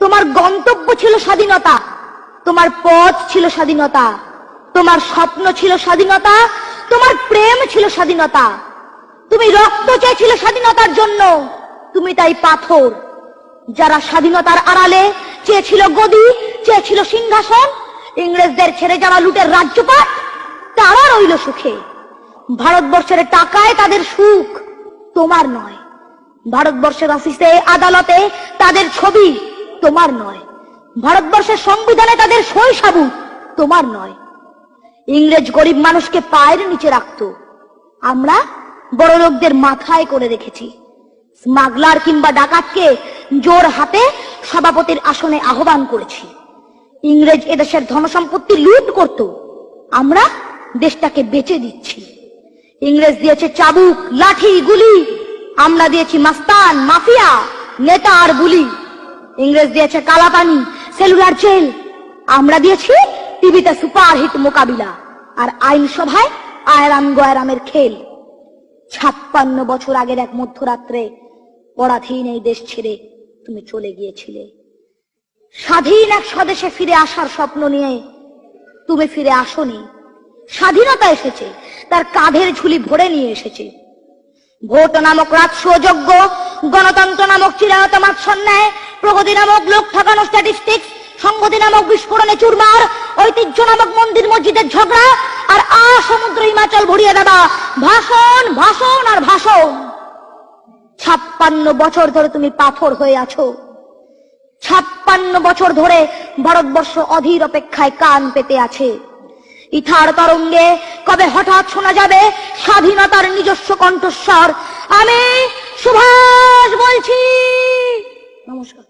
তোমার গন্তব্য ছিল স্বাধীনতা, তোমার পথ ছিল স্বাধীনতা, তোমার স্বপ্ন ছিল স্বাধীনতা, তোমার প্রেম ছিল স্বাধীনতা, তুমি রক্ত চেয়েছিলে স্বাধীনতার জন্য, তুমি তাই পাথর। যারা স্বাধীনতার আড়ালে চেয়েছিল গদি, চেয়েছিল সিংহাসন, ইংরেজদের ছেড়ে যাওয়া লুটের রাজ্যপাট, তারা রইল সুখে। ভারতবর্ষের টাকায় তাদের সুখ, তোমার নয়। ভারতবর্ষের অফিসে আদালতে তাদের ছবি, তোমার নয়। ভারতবর্ষের সংবিধানে তাদের সই সাবুত, তোমার নয়। ইংরেজ গরিব মানুষকে পায়ের নিচে রাখতো, আমরা বড় লোকদের মাথায় করে রেখেছি। স্মাগলার কিংবা ডাকাতকে জোর হাতে সভাপতির আসনে আহ্বান করেছি। ইংরেজ এদেশের ধনসম্পত্তি লুট করত, আমরা দেশটাকে বেচে দিচ্ছি। ইংরেজ দিয়েছে চাবুক, লাঠি, গুলি, আমরা দিয়েছি মাস্তান, মাফিয়া, নেতা আর বুলি। ইংরেজ দিয়েছে কালাপানি, সেলুলার জেল, আমরা দিয়েছি টিভিতে সুপারহিট মোকাবিলা আর আইনসভায় আয়রাম গয়রামের খেল। 56 বছর আগের এক মধ্যরাত্রে পরাধীন এই দেশ ছেড়ে তুমি চলে গিয়েছিলে। স্বাধীন এক স্বদেশে ফিরে আসার স্বপ্ন নিয়ে তুমি ফিরে আসনি। স্বাধীনতা এসেছে, তার কাঁধের ঝুলি ভরে নিয়ে এসেছে। ভোট নামক রাজস্বযোগ্য, গণতন্ত্র নামক চিরায়ত মাৎসন্যায়, প্রগতি নামক লোক ঠকানো স্ট্যাটিস্টিক্স, সংগতি নামক বিস্ফোরণে চুরমার, ঐতিহ্য নামক মন্দির মসজিদের ঝগড়া, আর সমুদ্র হিমাচল ভরিয়ে দেওয়া ভাষণ, ভাষণ আর ভাষণ। 56 বছর ধরে তুমি পাথর হয়ে আছো। 56 বছর ধরে ভারতবর্ষ অধীর অপেক্ষায় কান পেতে আছে। ইথার তরঙ্গে কবে হঠাৎ শোনা যাবে স্বাধীনতার নিজস্ব কণ্ঠস্বর। আমি সুভাষ বলছি। নমস্কার।